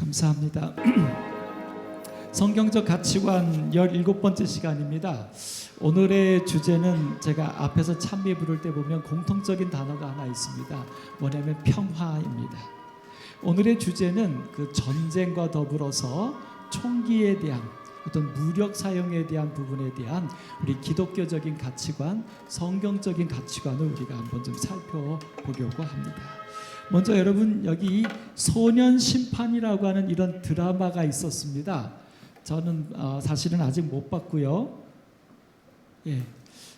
감사합니다. 성경적 가치관 17번째 시간입니다. 오늘의 주제는 제가 앞에서 찬미 부를 때 보면 공통적인 단어가 하나 있습니다. 뭐냐면 평화입니다. 오늘의 주제는 그 전쟁과 더불어서 총기에 대한 어떤 무력 사용에 대한 부분에 대한 우리 기독교적인 가치관, 성경적인 가치관을 우리가 한번 좀 살펴보려고 합니다. 먼저 여러분, 여기 소년 심판이라고 하는 이런 드라마가 있었습니다. 저는 사실은 아직 못 봤고요.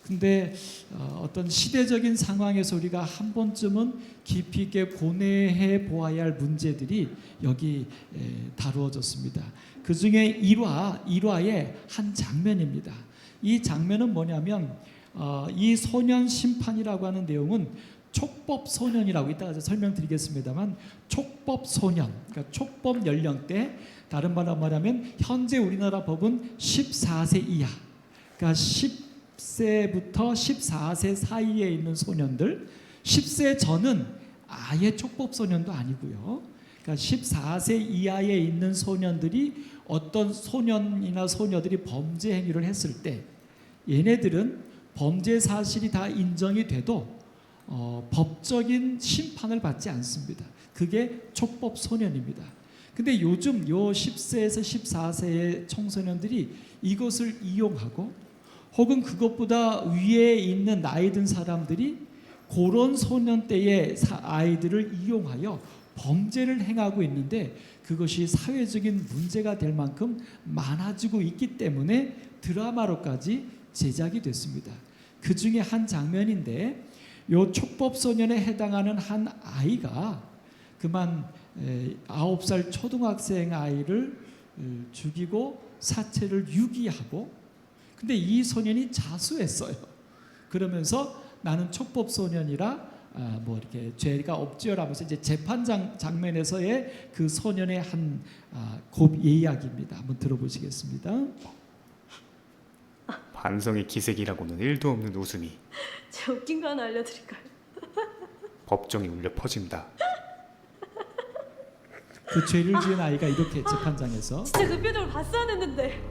근데 어떤 시대적인 상황에서 우리가 한 번쯤은 깊이 있게 고뇌해 보아야 할 문제들이 여기 다루어졌습니다. 그 중에 1화의 한 장면입니다. 이 장면은 뭐냐면 이 소년 심판이라고 하는 내용은 촉법 소년이라고 이따가 설명드리겠습니다만, 촉법 소년, 그러니까 촉법 연령대, 다른 말로 말하면 현재 우리나라 법은 14세 이하, 그러니까 10세부터 14세 사이에 있는 소년들, 10세 전은 아예 촉법 소년도 아니고요. 그러니까 14세 이하에 있는 소년들이 어떤 소년이나 소녀들이 범죄 행위를 했을 때 얘네들은 범죄 사실이 다 인정이 돼도 법적인 심판을 받지 않습니다. 그게 촉법 소년입니다. 근데 요즘 요 10세에서 14세의 청소년들이 이것을 이용하고, 혹은 그것보다 위에 있는 나이 든 사람들이 그런 소년 때의 아이들을 이용하여 범죄를 행하고 있는데, 그것이 사회적인 문제가 될 만큼 많아지고 있기 때문에 드라마로까지 제작이 됐습니다. 그 중에 한 장면인데, 요 촉법 소년에 해당하는 한 아이가 그만 9살 초등학생 아이를 죽이고 사체를 유기하고, 근데 이 소년이 자수했어요. 그러면서 나는 촉법 소년이라 뭐 이렇게 죄가 없지요라면서 이제 재판장 장면에서의 그 소년의 한 이야기입니다. 한번 들어보시겠습니다. 반성의 기색이라고는 1도 없는 웃음이 제가 웃긴 거 하나 알려드릴까요? 법정에 울려 퍼진다. 그 죄를 지은 아이가 이렇게 재판장에서 진짜 그 표정을 봤어야 했는데.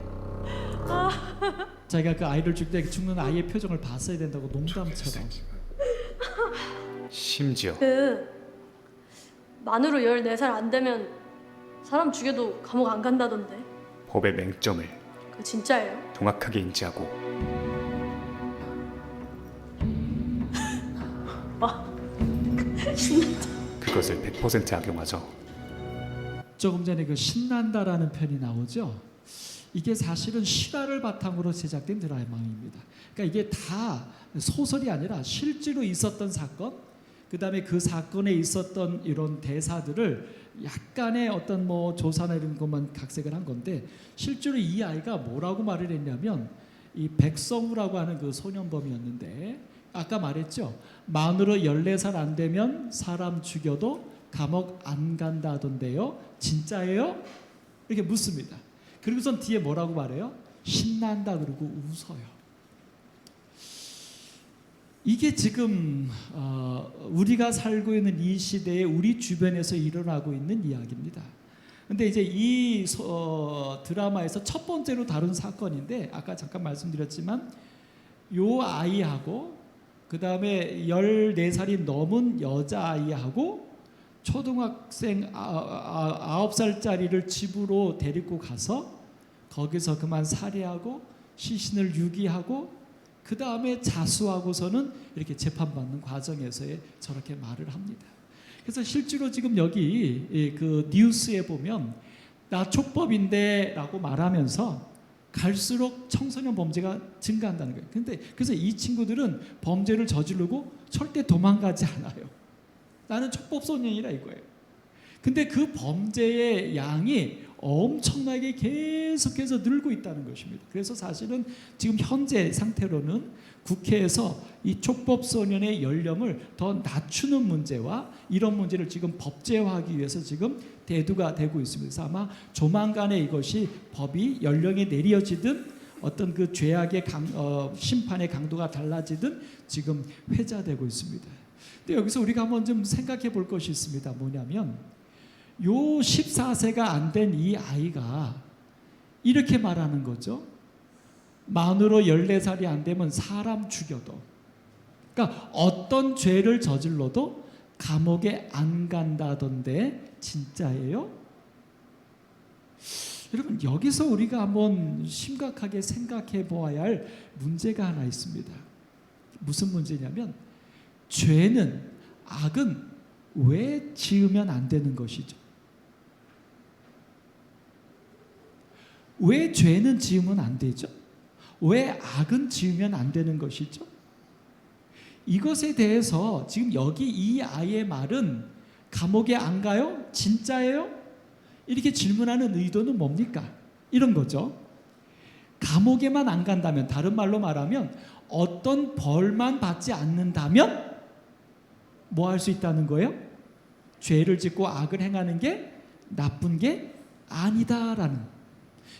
자기가 그 아이를 죽일 때 죽는 아이의 표정을 봤어야 된다고 농담처럼. 심지어 그 만으로 14살 안 되면 사람 죽여도 감옥 안 간다던데. 법의 맹점을 그거 진짜예요? 정확하게 인지하고 그것을 100% 악용하죠. 조금 전에 그 신난다라는 편이 나오죠. 이게 사실은 실화를 바탕으로 제작된 드라마입니다. 그러니까 이게 다 소설이 아니라 실제로 있었던 사건, 그 다음에 그 사건에 있었던 이런 대사들을 약간의 어떤 뭐 조사나 이런 것만 각색을 한 건데, 실제로 이 아이가 뭐라고 말을 했냐면, 이 백성우라고 하는 그 소년범이었는데, 아까 말했죠. 만으로 14살 안 되면 사람 죽여도 감옥 안 간다던데요. 진짜예요? 이렇게 묻습니다. 그리고선 뒤에 뭐라고 말해요? 신난다 그러고 웃어요. 이게 지금 우리가 살고 있는 이 시대에 우리 주변에서 일어나고 있는 이야기입니다. 근데 이제 이 드라마에서 첫 번째로 다룬 사건인데, 아까 잠깐 말씀드렸지만 요 아이하고 그 다음에 14살이 넘은 여자아이하고 초등학생 9살짜리를 집으로 데리고 가서 거기서 그만 살해하고 시신을 유기하고 그 다음에 자수하고서는 이렇게 재판받는 과정에서의 저렇게 말을 합니다. 그래서 실제로 지금 여기 그 뉴스에 보면 나 촉법인데 라고 말하면서 갈수록 청소년 범죄가 증가한다는 거예요. 그래서 이 친구들은 범죄를 저지르고 절대 도망가지 않아요. 나는 촉법소년이라 이거예요. 근데 그 범죄의 양이 엄청나게 계속해서 늘고 있다는 것입니다. 그래서 사실은 지금 현재 상태로는 국회에서 이 촉법소년의 연령을 더 낮추는 문제와 이런 문제를 지금 법제화하기 위해서 지금 대두가 되고 있습니다. 그래서 아마 조만간에 이것이 법이 연령이 내려지든 어떤 그 죄악의 심판의 강도가 달라지든 지금 회자되고 있습니다. 근데 여기서 우리가 한번 좀 생각해 볼 것이 있습니다. 뭐냐면 요 14세가 안 된 이 아이가 이렇게 말하는 거죠. 만으로 14살이 안 되면 사람 죽여도, 그러니까 어떤 죄를 저질러도 감옥에 안 간다던데 진짜예요? 여러분, 여기서 우리가 한번 심각하게 생각해 보아야 할 문제가 하나 있습니다. 무슨 문제냐면, 죄는, 악은 왜 지으면 안 되는 것이죠? 왜 죄는 지으면 안 되죠? 왜 악은 지으면 안 되는 것이죠? 이것에 대해서 지금 여기 이 아이의 말은 감옥에 안 가요? 진짜예요? 이렇게 질문하는 의도는 뭡니까? 이런 거죠. 감옥에만 안 간다면, 다른 말로 말하면 어떤 벌만 받지 않는다면 뭐 할 수 있다는 거예요? 죄를 짓고 악을 행하는 게 나쁜 게 아니다라는,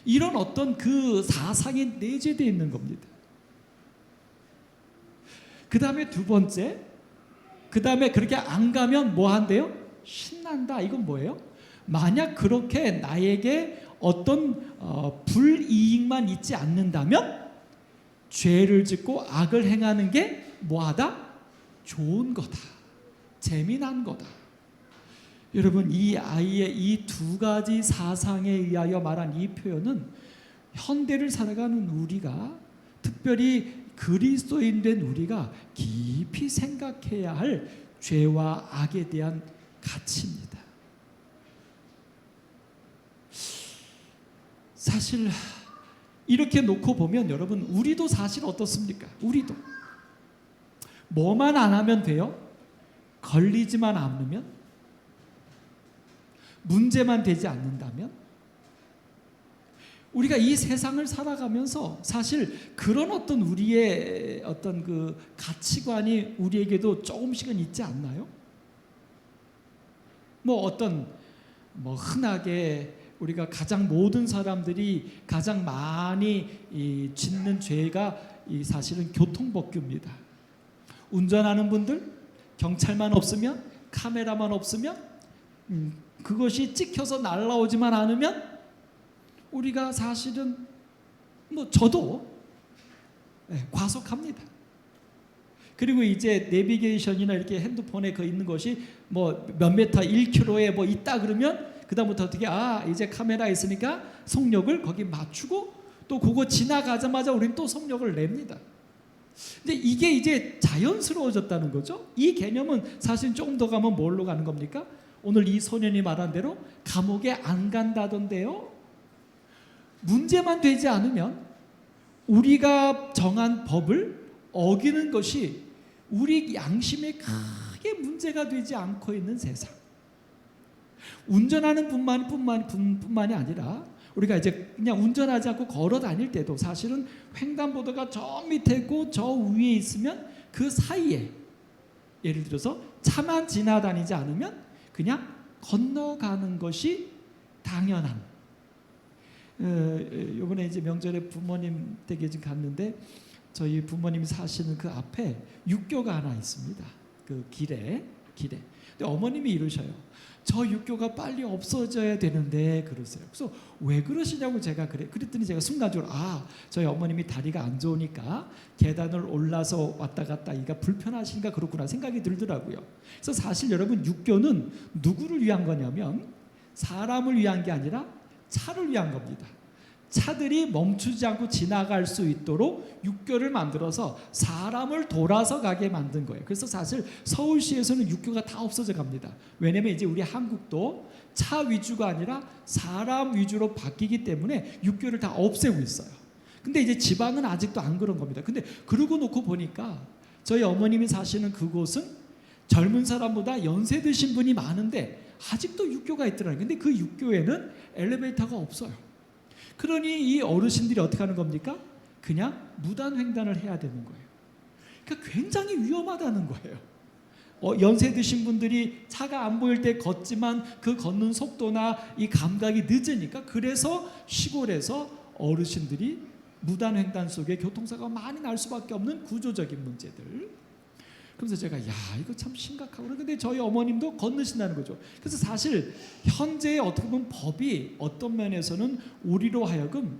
이런 어떤 그 사상이 내재되어 있는 겁니다. 그 다음에 두 번째, 그 다음에 그렇게 안 가면 뭐 한대요? 신난다. 이건 뭐예요? 만약 그렇게 나에게 어떤 불이익만 있지 않는다면 죄를 짓고 악을 행하는 게 뭐하다? 좋은 거다. 재미난 거다. 여러분, 이 아이의 이 두 가지 사상에 의하여 말한 이 표현은 현대를 살아가는 우리가, 특별히 그리스도인 된 우리가 깊이 생각해야 할 죄와 악에 대한 가치입니다. 사실 이렇게 놓고 보면 여러분, 우리도 사실 어떻습니까? 우리도 뭐만 안 하면 돼요? 걸리지만 않으면, 문제만 되지 않는다면, 우리가 이 세상을 살아가면서 사실 그런 어떤 우리의 어떤 그 가치관이 우리에게도 조금씩은 있지 않나요? 뭐 어떤 흔하게 우리가 가장 모든 사람들이 가장 많이 짓는 죄가 사실은 교통법규입니다. 운전하는 분들, 경찰만 없으면, 카메라만 없으면, 그것이 찍혀서 날라오지만 않으면 우리가 사실은 저도 과속합니다. 그리고 이제 내비게이션이나 이렇게 핸드폰에 그 있는 것이 몇 미터 1km에 있다 그러면 그다음부터 어떻게 이제 카메라 있으니까 속력을 거기 맞추고 또 그거 지나가자마자 우리는 또 속력을 냅니다. 근데 이게 이제 자연스러워졌다는 거죠. 이 개념은 사실 조금 더 가면 뭘로 가는 겁니까? 오늘 이 소년이 말한 대로 감옥에 안 간다던데요. 문제만 되지 않으면, 우리가 정한 법을 어기는 것이 우리 양심에 크게 문제가 되지 않고 있는 세상. 운전하는 뿐만이 아니라 우리가 이제 그냥 운전하지 않고 걸어 다닐 때도 사실은 횡단보도가 저 밑에 있고 저 위에 있으면 그 사이에, 예를 들어서 차만 지나다니지 않으면 그냥 건너가는 것이 당연한. 이번에 이제 명절에 부모님 댁에 지금 갔는데 저희 부모님이 사시는 그 앞에 육교가 하나 있습니다. 그 길에. 근데 어머님이 이러셔요. 저 육교가 빨리 없어져야 되는데 그러세요. 그래서 왜 그러시냐고 제가 그랬더니 제가 순간적으로 저희 어머님이 다리가 안 좋으니까 계단을 올라서 왔다 갔다 이가 불편하시니까 그렇구나 생각이 들더라고요. 그래서 사실 여러분, 육교는 누구를 위한 거냐면 사람을 위한 게 아니라 차를 위한 겁니다. 차들이 멈추지 않고 지나갈 수 있도록 육교를 만들어서 사람을 돌아서 가게 만든 거예요. 그래서 사실 서울시에서는 육교가 다 없어져 갑니다. 왜냐면 이제 우리 한국도 차 위주가 아니라 사람 위주로 바뀌기 때문에 육교를 다 없애고 있어요. 근데 이제 지방은 아직도 안 그런 겁니다. 근데 그러고 놓고 보니까 저희 어머님이 사시는 그곳은 젊은 사람보다 연세 드신 분이 많은데 아직도 육교가 있더라고요. 근데 그 육교에는 엘리베이터가 없어요. 그러니 이 어르신들이 어떻게 하는 겁니까? 그냥 무단횡단을 해야 되는 거예요. 그러니까 굉장히 위험하다는 거예요. 연세 드신 분들이 차가 안 보일 때 걷지만 그 걷는 속도나 이 감각이 늦으니까, 그래서 시골에서 어르신들이 무단횡단 속에 교통사고가 많이 날 수밖에 없는 구조적인 문제들. 그래서 제가 야 이거 참 심각하구나. 근데 저희 어머님도 건너신다는 거죠. 그래서 사실 현재 어떻게 보면 법이 어떤 면에서는 우리로 하여금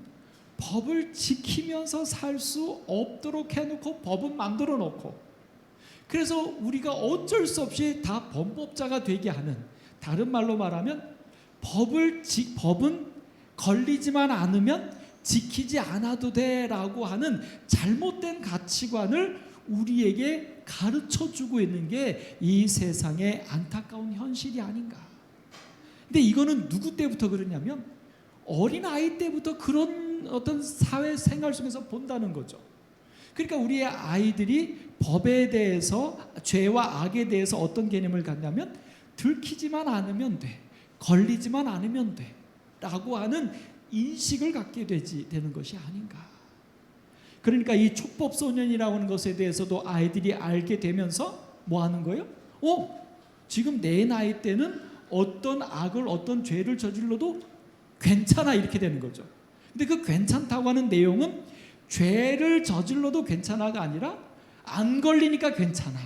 법을 지키면서 살 수 없도록 해놓고 법은 만들어 놓고, 그래서 우리가 어쩔 수 없이 다 범법자가 되게 하는, 다른 말로 말하면 법은 걸리지만 않으면 지키지 않아도 돼라고 하는 잘못된 가치관을 우리에게 가르쳐주고 있는 게 이 세상의 안타까운 현실이 아닌가. 근데 이거는 누구 때부터 그러냐면 어린아이 때부터 그런 어떤 사회생활 속에서 본다는 거죠. 그러니까 우리의 아이들이 법에 대해서, 죄와 악에 대해서 어떤 개념을 갖냐면 들키지만 않으면 돼, 걸리지만 않으면 돼 라고 하는 인식을 갖게 되는 것이 아닌가. 그러니까 이 촉법소년이라고 하는 것에 대해서도 아이들이 알게 되면서 뭐 하는 거예요? 지금 내 나이 때는 어떤 악을, 어떤 죄를 저질러도 괜찮아, 이렇게 되는 거죠. 근데 그 괜찮다고 하는 내용은 죄를 저질러도 괜찮아가 아니라 안 걸리니까 괜찮아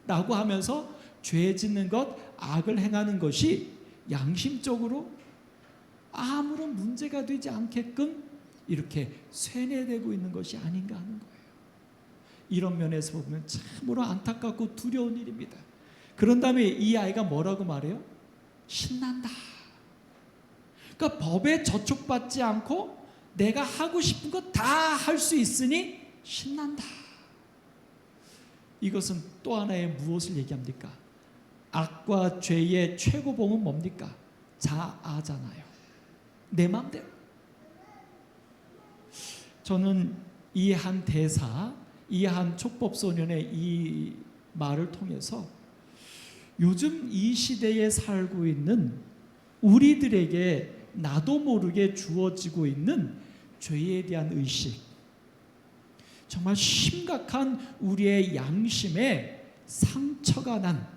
라고 하면서 죄 짓는 것, 악을 행하는 것이 양심적으로 아무런 문제가 되지 않게끔 이렇게 쇠뇌되고 있는 것이 아닌가 하는 거예요. 이런 면에서 보면 참으로 안타깝고 두려운 일입니다. 그런 다음에 이 아이가 뭐라고 말해요? 신난다. 그러니까 법에 저촉받지 않고 내가 하고 싶은 거 다 할 수 있으니 신난다. 이것은 또 하나의 무엇을 얘기합니까? 악과 죄의 최고봉은 뭡니까? 자아잖아요. 내 마음대로. 저는 이 한 대사, 이 한 촉법소년의 이 말을 통해서 요즘 이 시대에 살고 있는 우리들에게 나도 모르게 주어지고 있는 죄에 대한 의식, 정말 심각한 우리의 양심에 상처가 난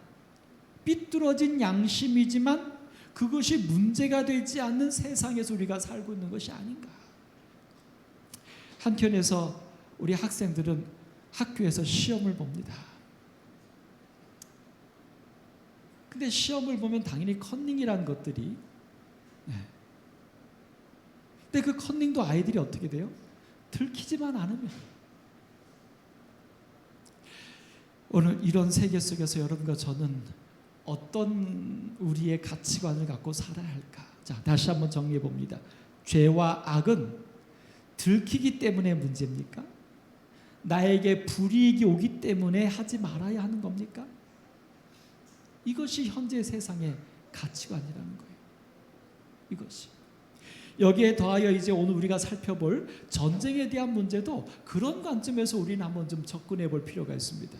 삐뚤어진 양심이지만 그것이 문제가 되지 않는 세상에서 우리가 살고 있는 것이 아닌가. 한편에서 우리 학생들은 학교에서 시험을 봅니다. 근데 시험을 보면 당연히 컨닝이라는 것들이, 근데 그 컨닝도 아이들이 어떻게 돼요? 들키지만 않으면. 오늘 이런 세계 속에서 여러분과 저는 어떤 우리의 가치관을 갖고 살아야 할까? 자, 다시 한번 정리해 봅니다. 죄와 악은 들키기 때문에 문제입니까? 나에게 불이익이 오기 때문에 하지 말아야 하는 겁니까? 이것이 현재 세상의 가치관이라는 거예요. 이것이. 여기에 더하여 이제 오늘 우리가 살펴볼 전쟁에 대한 문제도 그런 관점에서 우리는 한번 좀 접근해 볼 필요가 있습니다.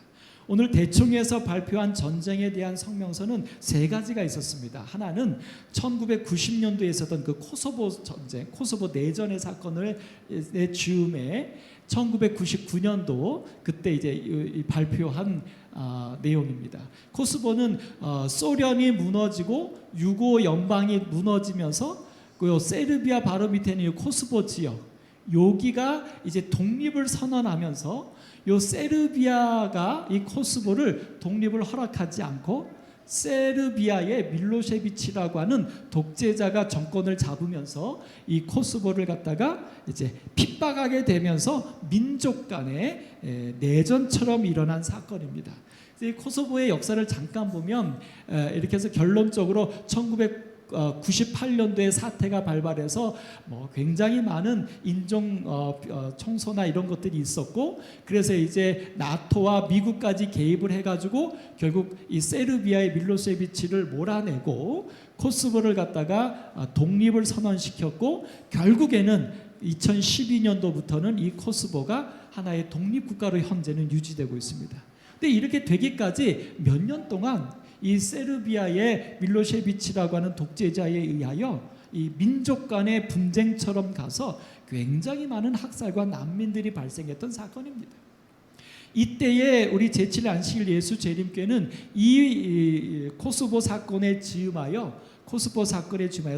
오늘 대총에서 발표한 전쟁에 대한 성명서는 세 가지가 있었습니다. 하나는 1990년도에 있었던 그 코소보 전쟁, 코소보 내전의 사건을 즈음에 1999년도 그때 이제 발표한 내용입니다. 코소보는 소련이 무너지고 유고 연방이 무너지면서 그 세르비아 바로 밑에 있는 코소보 지역, 여기가 이제 독립을 선언하면서 요 세르비아가 이 코소보를 독립을 허락하지 않고 세르비아의 밀로셰비치라고 하는 독재자가 정권을 잡으면서 이 코소보를 갖다가 이제 핍박하게 되면서 민족 간의 내전처럼 일어난 사건입니다. 이 코소보의 역사를 잠깐 보면 이렇게 해서 결론적으로 1998년도에 사태가 발발해서 굉장히 많은 인종 청소나 이런 것들이 있었고, 그래서 이제 나토와 미국까지 개입을 해가지고 결국 이 세르비아의 밀로세비치를 몰아내고 코소보를 갖다가 독립을 선언시켰고, 결국에는 2012년도부터는 이 코소보가 하나의 독립국가로 현재는 유지되고 있습니다. 근데 이렇게 되기까지 몇 년 동안 이 세르비아의 밀로셰비치라고 하는 독재자에 의하여 이 민족 간의 분쟁처럼 가서 굉장히 많은 학살과 난민들이 발생했던 사건입니다. 이때에 우리 제7일 안식일 예수 재림교회는 이 코소보 사건에 즈음하여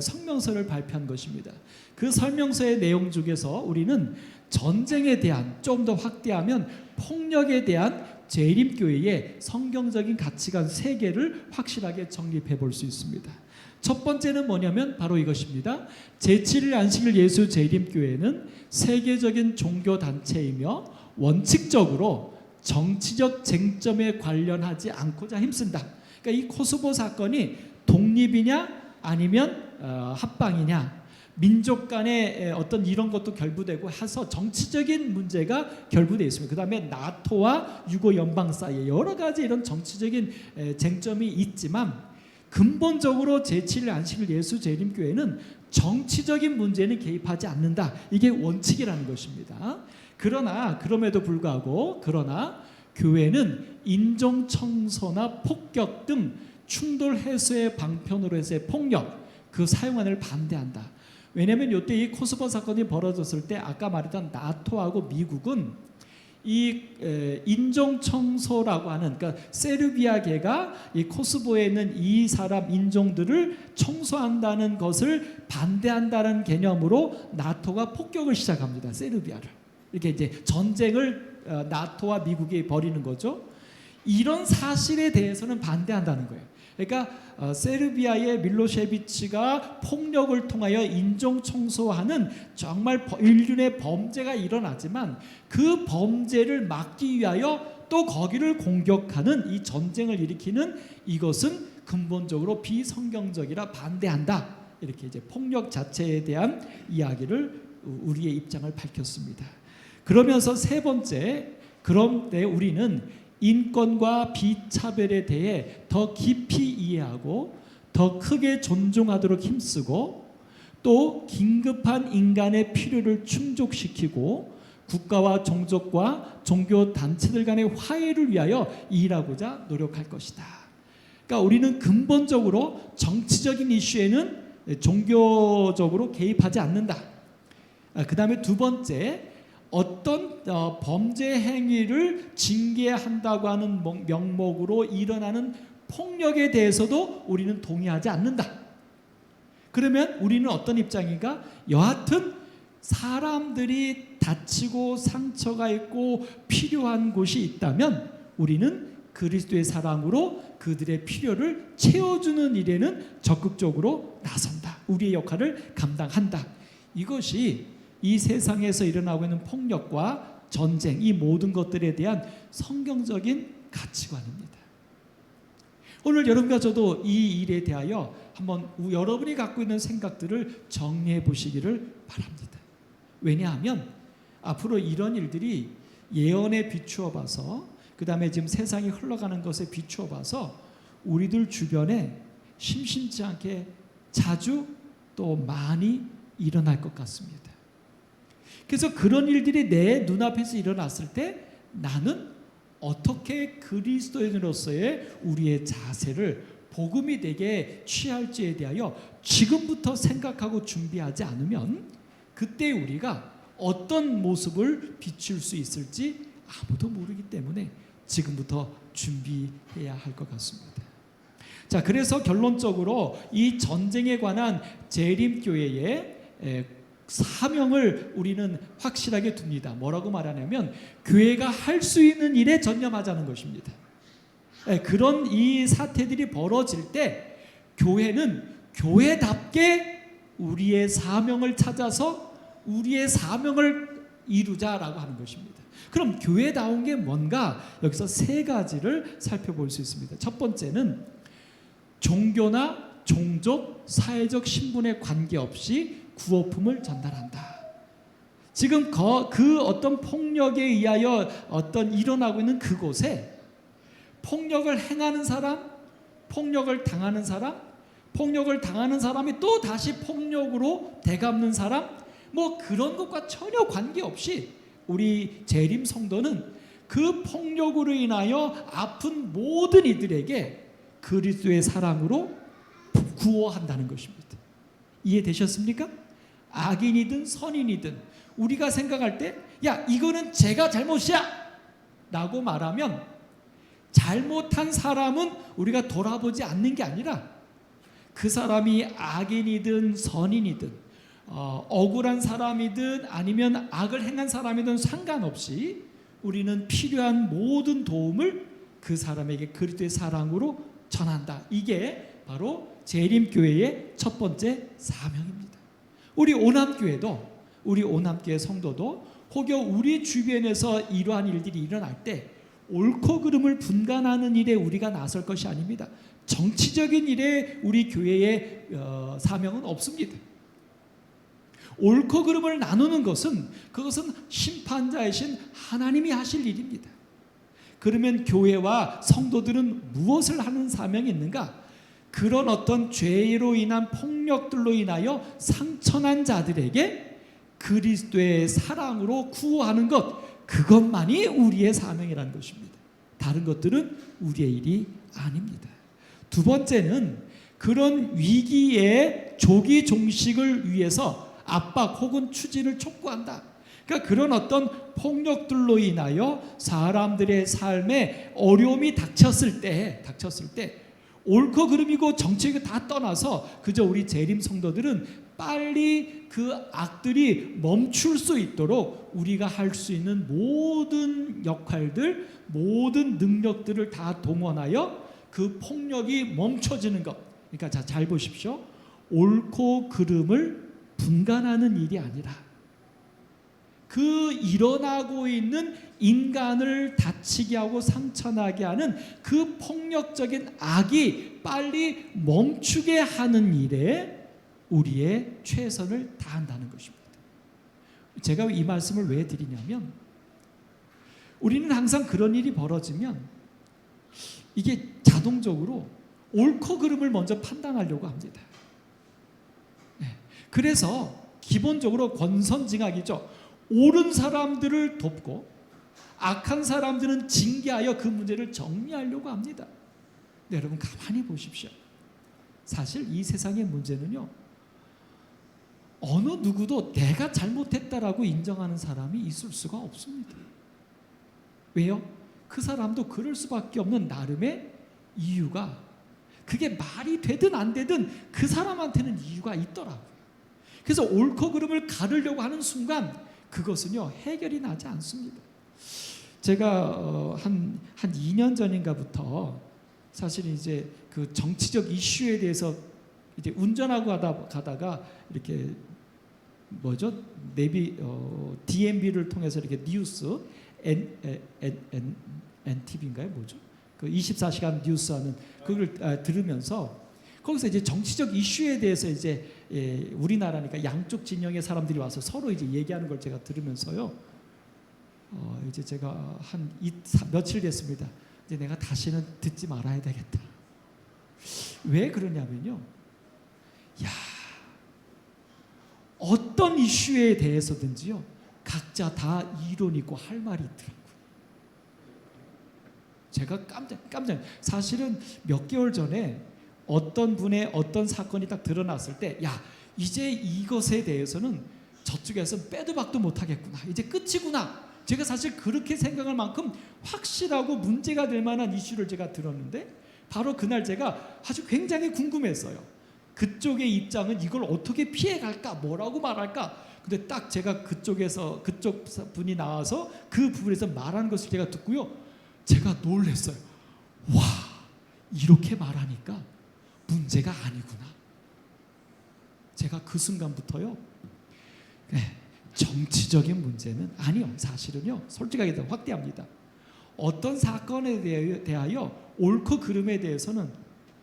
성명서를 발표한 것입니다. 그 설명서의 내용 중에서 우리는 전쟁에 대한, 좀 더 확대하면 폭력에 대한 재림교회의 성경적인 가치관 3개를 확실하게 정립해 볼 수 있습니다. 첫 번째는 뭐냐면 바로 이것입니다. 제7일 안식일 예수 재림교회는 세계적인 종교단체이며 원칙적으로 정치적 쟁점에 관련하지 않고자 힘쓴다. 그러니까 이 코소보 사건이 독립이냐 아니면 합방이냐, 민족 간의 어떤 이런 것도 결부되고 해서 정치적인 문제가 결부되어 있습니다. 그 다음에 나토와 유고 연방 사이에 여러 가지 이런 정치적인 쟁점이 있지만 근본적으로 제7일 안식일 예수 재림교회는 정치적인 문제는 개입하지 않는다. 이게 원칙이라는 것입니다. 그럼에도 불구하고 교회는 인종 청소나 폭격 등 충돌 해소의 방편으로 해서의 폭력 그 사용안을 반대한다. 왜냐하면 이때 이 코소보 사건이 벌어졌을 때 아까 말했던 나토하고 미국은 이 인종 청소라고 하는, 그러니까 세르비아계가 이 코소보에 있는 이 사람 인종들을 청소한다는 것을 반대한다는 개념으로 나토가 폭격을 시작합니다. 세르비아를 이렇게 이제 전쟁을 나토와 미국이 벌이는 거죠. 이런 사실에 대해서는 반대한다는 거예요. 그러니까 세르비아의 밀로셰비치가 폭력을 통하여 인종 청소하는 정말 인륜의 범죄가 일어나지만 그 범죄를 막기 위하여 또 거기를 공격하는 이 전쟁을 일으키는 이것은 근본적으로 비성경적이라 반대한다. 이렇게 이제 폭력 자체에 대한 이야기를 우리의 입장을 밝혔습니다. 그러면서 세 번째, 그런데 우리는 인권과 비차별에 대해 더 깊이 이해하고 더 크게 존중하도록 힘쓰고 또 긴급한 인간의 필요를 충족시키고 국가와 종족과 종교 단체들 간의 화해를 위하여 일하고자 노력할 것이다. 그러니까 우리는 근본적으로 정치적인 이슈에는 종교적으로 개입하지 않는다. 그 다음에 두 번째, 어떤 범죄 행위를 징계한다고 하는 명목으로 일어나는 폭력에 대해서도 우리는 동의하지 않는다. 그러면 우리는 어떤 입장인가? 여하튼 사람들이 다치고 상처가 있고 필요한 곳이 있다면 우리는 그리스도의 사랑으로 그들의 필요를 채워주는 일에는 적극적으로 나선다. 우리의 역할을 감당한다. 이것이 이 세상에서 일어나고 있는 폭력과 전쟁, 이 모든 것들에 대한 성경적인 가치관입니다. 오늘 여러분과 저도 이 일에 대하여 한번 여러분이 갖고 있는 생각들을 정리해 보시기를 바랍니다. 왜냐하면 앞으로 이런 일들이 예언에 비추어 봐서, 그 다음에 지금 세상이 흘러가는 것에 비추어 봐서 우리들 주변에 심심치 않게 자주 또 많이 일어날 것 같습니다. 그래서 그런 일들이 내 눈앞에서 일어났을 때 나는 어떻게 그리스도인으로서의 우리의 자세를 복음이 되게 취할지에 대하여 지금부터 생각하고 준비하지 않으면 그때 우리가 어떤 모습을 비출 수 있을지 아무도 모르기 때문에 지금부터 준비해야 할 것 같습니다. 자, 그래서 결론적으로 이 전쟁에 관한 재림교회의 사명을 우리는 확실하게 둡니다. 뭐라고 말하냐면 교회가 할 수 있는 일에 전념하자는 것입니다. 그런 이 사태들이 벌어질 때 교회는 교회답게 우리의 사명을 찾아서 우리의 사명을 이루자라고 하는 것입니다. 그럼 교회다운 게 뭔가? 여기서 세 가지를 살펴볼 수 있습니다. 첫 번째는 종교나 종족, 사회적 신분에 관계없이 구호품을 전달한다. 지금 그 어떤 폭력에 의하여 어떤 일어나고 있는 그곳에 폭력을 행하는 사람, 폭력을 당하는 사람, 폭력을 당하는 사람이 또 다시 폭력으로 되갚는 사람, 뭐 그런 것과 전혀 관계없이 우리 재림 성도는 그 폭력으로 인하여 아픈 모든 이들에게 그리스도의 사랑으로 구호한다는 것입니다. 이해되셨습니까? 악인이든 선인이든 우리가 생각할 때 야, 이거는 제가 잘못이야 라고 말하면 잘못한 사람은 우리가 돌아보지 않는 게 아니라 그 사람이 악인이든 선인이든 억울한 사람이든 아니면 악을 행한 사람이든 상관없이 우리는 필요한 모든 도움을 그 사람에게 그리스도의 사랑으로 전한다. 이게 바로 재림교회의 첫 번째 사명입니다. 우리 오남교회 성도도 혹여 우리 주변에서 이러한 일들이 일어날 때 옳고 그름을 분간하는 일에 우리가 나설 것이 아닙니다. 정치적인 일에 우리 교회의 사명은 없습니다. 옳고 그름을 나누는 것은 그것은 심판자이신 하나님이 하실 일입니다. 그러면 교회와 성도들은 무엇을 하는 사명이 있는가? 그런 어떤 죄로 인한 폭력들로 인하여 상처난 자들에게 그리스도의 사랑으로 구호하는 것, 그것만이 우리의 사명이라는 것입니다. 다른 것들은 우리의 일이 아닙니다. 두 번째는 그런 위기의 조기 종식을 위해서 압박 혹은 추진을 촉구한다. 그러니까 그런 어떤 폭력들로 인하여 사람들의 삶에 어려움이 닥쳤을 때 옳고 그름이고 정치가 다 떠나서 그저 우리 재림 성도들은 빨리 그 악들이 멈출 수 있도록 우리가 할 수 있는 모든 역할들, 모든 능력들을 다 동원하여 그 폭력이 멈춰지는 것. 그러니까 잘 보십시오. 옳고 그름을 분간하는 일이 아니라 그 일어나고 있는 인간을 다치게 하고 상처나게 하는 그 폭력적인 악이 빨리 멈추게 하는 일에 우리의 최선을 다한다는 것입니다. 제가 이 말씀을 왜 드리냐면 우리는 항상 그런 일이 벌어지면 이게 자동적으로 옳고 그름을 먼저 판단하려고 합니다. 그래서 기본적으로 권선징악이죠. 옳은 사람들을 돕고 악한 사람들은 징계하여 그 문제를 정리하려고 합니다. 네, 여러분 가만히 보십시오. 사실 이 세상의 문제는요, 어느 누구도 내가 잘못했다라고 인정하는 사람이 있을 수가 없습니다. 왜요? 그 사람도 그럴 수밖에 없는 나름의 이유가, 그게 말이 되든 안 되든 그 사람한테는 이유가 있더라고요. 그래서 옳고 그름을 가르려고 하는 순간 그것은요 해결이 나지 않습니다. 제가 한 2년 전인가부터 사실 이제 그 정치적 이슈에 대해서 이제 운전하고 가다가 이렇게 DMB를 통해서 이렇게 뉴스 NTV인가요? 뭐죠? 그 24시간 뉴스하는 그걸 들으면서 거기서 이제 정치적 이슈에 대해서 이제 우리나라니까 양쪽 진영의 사람들이 와서 서로 이제 얘기하는 걸 제가 들으면서요. 이제 제가 며칠 됐습니다. 이제 내가 다시는 듣지 말아야 되겠다. 왜 그러냐면요. 어떤 이슈에 대해서든지요. 각자 다 이론이 있고 할 말이 있더라고요. 제가 깜짝 사실은 몇 개월 전에 어떤 분의 어떤 사건이 딱 드러났을 때 이제 이것에 대해서는 저쪽에서 빼도 박도 못하겠구나. 이제 끝이구나. 제가 사실 그렇게 생각할 만큼 확실하고 문제가 될 만한 이슈를 제가 들었는데 바로 그날 제가 아주 굉장히 궁금했어요. 그쪽의 입장은 이걸 어떻게 피해갈까? 뭐라고 말할까? 근데 딱 제가 그쪽 분이 나와서 그 부분에서 말하는 것을 제가 듣고요. 제가 놀랐어요. 와, 이렇게 말하니까 문제가 아니구나. 제가 그 순간부터요. 정치적인 문제는 아니요. 사실은요. 솔직하게 확대합니다. 어떤 사건에 대하여 옳고 그름에 대해서는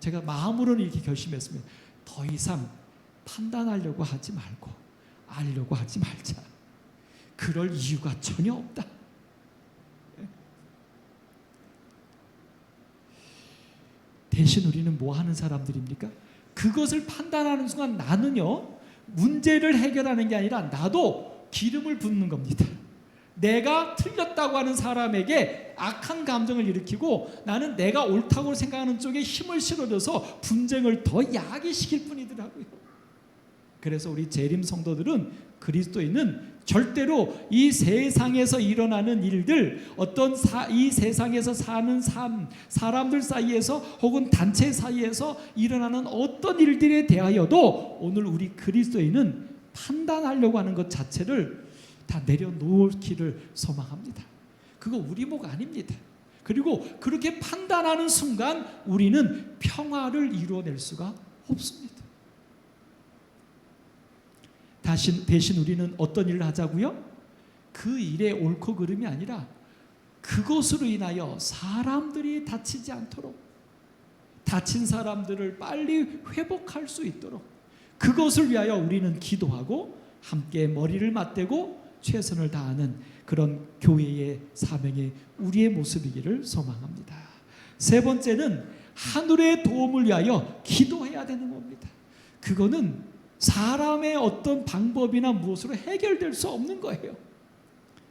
제가 마음으로는 이렇게 결심했습니다. 더 이상 판단하려고 하지 말고 알려고 하지 말자. 그럴 이유가 전혀 없다. 대신 우리는 뭐 하는 사람들입니까? 그것을 판단하는 순간 나는요, 문제를 해결하는 게 아니라 나도 기름을 붓는 겁니다. 내가 틀렸다고 하는 사람에게 악한 감정을 일으키고 나는 내가 옳다고 생각하는 쪽에 힘을 실어줘서 분쟁을 더 야기시킬 뿐이더라고요. 그래서 우리 재림 성도들은 그리스도인은 절대로 이 세상에서 일어나는 일들, 어떤 이 세상에서 사는 삶, 사람들 사이에서 혹은 단체 사이에서 일어나는 어떤 일들에 대하여도 오늘 우리 그리스도인은 판단하려고 하는 것 자체를 다 내려놓기를 소망합니다. 그거 우리 목 아닙니다. 그리고 그렇게 판단하는 순간 우리는 평화를 이루어낼 수가 없습니다. 대신 우리는 어떤 일을 하자고요? 그 일의 옳고 그름이 아니라 그것으로 인하여 사람들이 다치지 않도록, 다친 사람들을 빨리 회복할 수 있도록 그것을 위하여 우리는 기도하고 함께 머리를 맞대고 최선을 다하는 그런 교회의 사명이 우리의 모습이기를 소망합니다. 세 번째는 하늘의 도움을 위하여 기도해야 되는 겁니다. 그거는 사람의 어떤 방법이나 무엇으로 해결될 수 없는 거예요.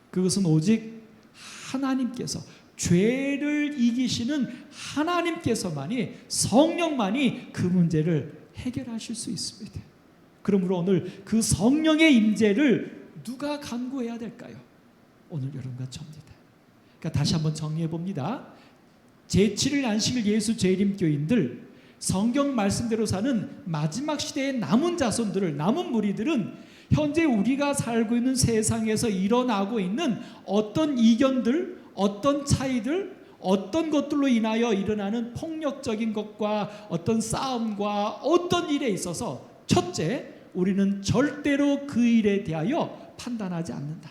그것은 오직 하나님께서, 죄를 이기시는 하나님께서만이, 성령만이 그 문제를 해결하실 수 있습니다. 그러므로 오늘 그 성령의 임재를 누가 간구해야 될까요? 오늘 여러분과 저입니다. 그러니까 다시 한번 정리해 봅니다. 제7일 안식일 예수 재림교인들, 성경 말씀대로 사는 마지막 시대의 남은 자손들을, 남은 무리들은 현재 우리가 살고 있는 세상에서 일어나고 있는 어떤 이견들, 어떤 차이들, 어떤 것들로 인하여 일어나는 폭력적인 것과 어떤 싸움과 어떤 일에 있어서, 첫째, 우리는 절대로 그 일에 대하여 판단하지 않는다.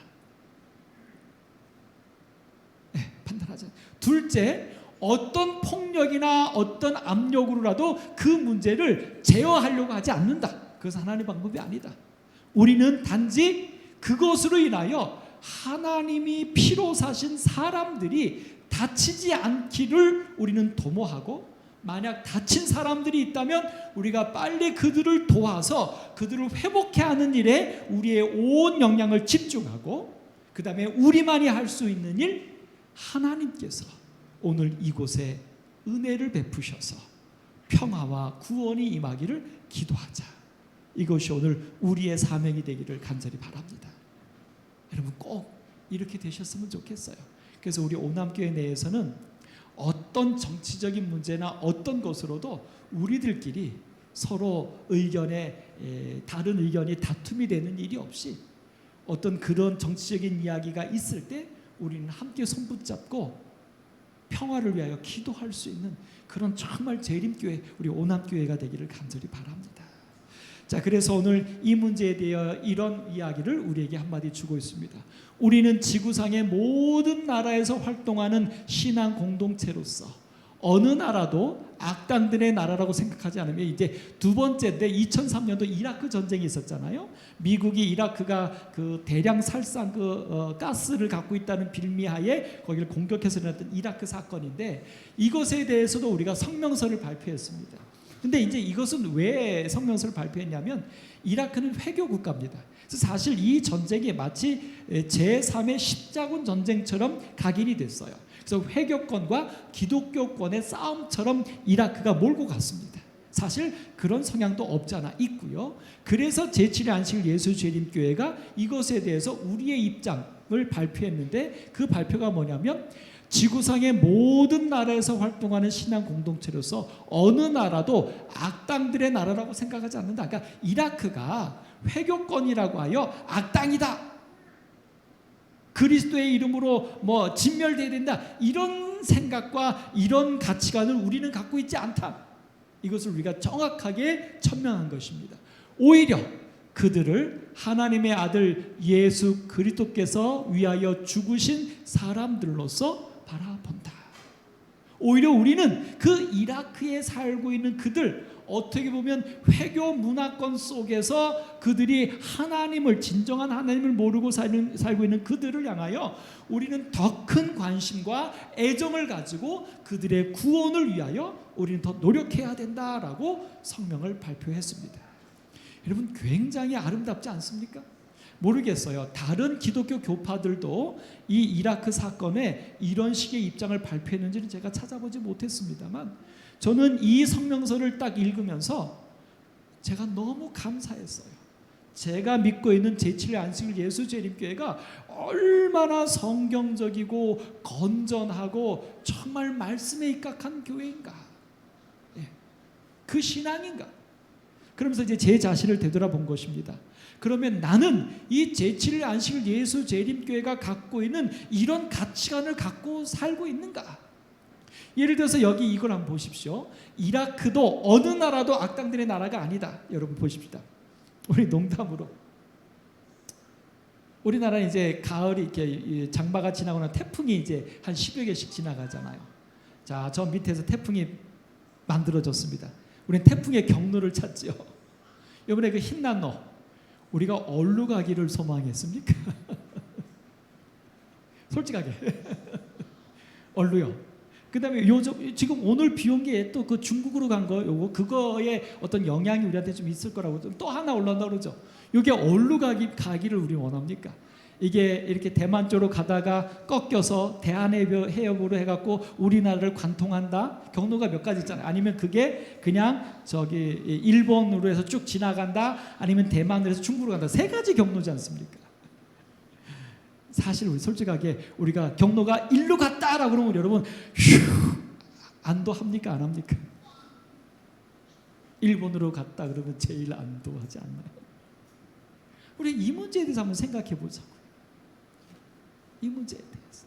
네, 판단하지 않는다. 둘째, 어떤 폭력이나 어떤 압력으로라도 그 문제를 제어하려고 하지 않는다. 그것은 하나님의 방법이 아니다. 우리는 단지 그것으로 인하여 하나님이 피로 사신 사람들이 다치지 않기를 우리는 도모하고, 만약 다친 사람들이 있다면 우리가 빨리 그들을 도와서 그들을 회복해 하는 일에 우리의 온 역량을 집중하고, 그 다음에 우리만이 할 수 있는 일, 하나님께서 오늘 이곳에 은혜를 베푸셔서 평화와 구원이 임하기를 기도하자. 이것이 오늘 우리의 사명이 되기를 간절히 바랍니다. 여러분 꼭 이렇게 되셨으면 좋겠어요. 그래서 우리 오남교회 내에서는 어떤 정치적인 문제나 어떤 것으로도 우리들끼리 서로 의견에 다른 의견이 다툼이 되는 일이 없이, 어떤 그런 정치적인 이야기가 있을 때 우리는 함께 손붙잡고 평화를 위하여 기도할 수 있는 그런 정말 재림교회, 우리 오남교회가 되기를 간절히 바랍니다. 자, 그래서 오늘 이 문제에 대해 이런 이야기를 우리에게 한마디 주고 있습니다. 우리는 지구상의 모든 나라에서 활동하는 신앙 공동체로서 어느 나라도 악당들의 나라라고 생각하지 않으면, 이제 두 번째인데 2003년도 이라크 전쟁이 있었잖아요. 미국이 이라크가 그 대량 살상 가스를 갖고 있다는 빌미하에 거기를 공격해서 일어났던 이라크 사건인데, 이것에 대해서도 우리가 성명서를 발표했습니다. 근데 이제 이것은 왜 성명서를 발표했냐면, 이라크는 회교 국가입니다. 그래서 사실 이 전쟁이 마치 제3의 십자군 전쟁처럼 각인이 됐어요. 그래서 회교권과 기독교권의 싸움처럼 이라크가 몰고 갔습니다. 사실 그런 성향도 없지 않아 있고요. 그래서 제7일 안식일 예수 재림교회가 이것에 대해서 우리의 입장을 발표했는데, 그 발표가 뭐냐면, 지구상의 모든 나라에서 활동하는 신앙 공동체로서 어느 나라도 악당들의 나라라고 생각하지 않는다. 그러니까 이라크가 회교권이라고 하여 악당이다, 그리스도의 이름으로 뭐 진멸돼야 된다, 이런 생각과 이런 가치관을 우리는 갖고 있지 않다. 이것을 우리가 정확하게 천명한 것입니다. 오히려 그들을 하나님의 아들 예수 그리스도께서 위하여 죽으신 사람들로서 바라본다. 오히려 우리는 그 이라크에 살고 있는 그들, 어떻게 보면 회교 문화권 속에서 그들이 하나님을, 진정한 하나님을 모르고 살고 있는 그들을 향하여 우리는 더 큰 관심과 애정을 가지고 그들의 구원을 위하여 우리는 더 노력해야 된다라고 성명을 발표했습니다. 여러분 굉장히 아름답지 않습니까? 모르겠어요. 다른 기독교 교파들도 이 이라크 사건에 이런 식의 입장을 발표했는지는 제가 찾아보지 못했습니다만, 저는 이 성명서를 딱 읽으면서 제가 너무 감사했어요. 제가 믿고 있는 제7일 안식일 예수 재림교회가 얼마나 성경적이고 건전하고 정말 말씀에 입각한 교회인가, 그 신앙인가. 그러면서 이제 제 자신을 되돌아본 것입니다. 그러면 나는 이 제7일 안식일 예수 재림교회가 갖고 있는 이런 가치관을 갖고 살고 있는가? 예를 들어서 여기 이걸 한번 보십시오. 이라크도 어느 나라도 악당들의 나라가 아니다. 여러분 보십시다. 우리 농담으로 우리나라는 이제 가을이 이렇게 장마가 지나고 나 태풍이 이제 한 10여 개씩 지나가잖아요. 자, 저 밑에서 태풍이 만들어졌습니다. 우리는 태풍의 경로를 찾죠. 이번에 그 흰난로 우리가 어디로 가기를 소망했습니까? 솔직하게 어디로요? 그다음에 요즘 지금 오늘 비 온 게 또 그 중국으로 간 거 요거 그거에 어떤 영향이 우리한테 좀 있을 거라고 또 하나 올라온다 그러죠. 이게 어디로 가기를 우리 원합니까? 이게 이렇게 대만 쪽으로 가다가 꺾여서 대한해협으로 해갖고 우리나라를 관통한다. 경로가 몇 가지 있잖아요. 아니면 그게 그냥 저기 일본으로 해서 쭉 지나간다. 아니면 대만으로 해서 중국으로 간다. 세 가지 경로지 않습니까? 사실 우리 솔직하게 우리가 경로가 일로 갔다라고 그러면 여러분 휴 안도합니까 안 합니까? 일본으로 갔다 그러면 제일 안도하지 않나요? 우리 이 문제에 대해서 한번 생각해 보자고요. 이 문제에 대해서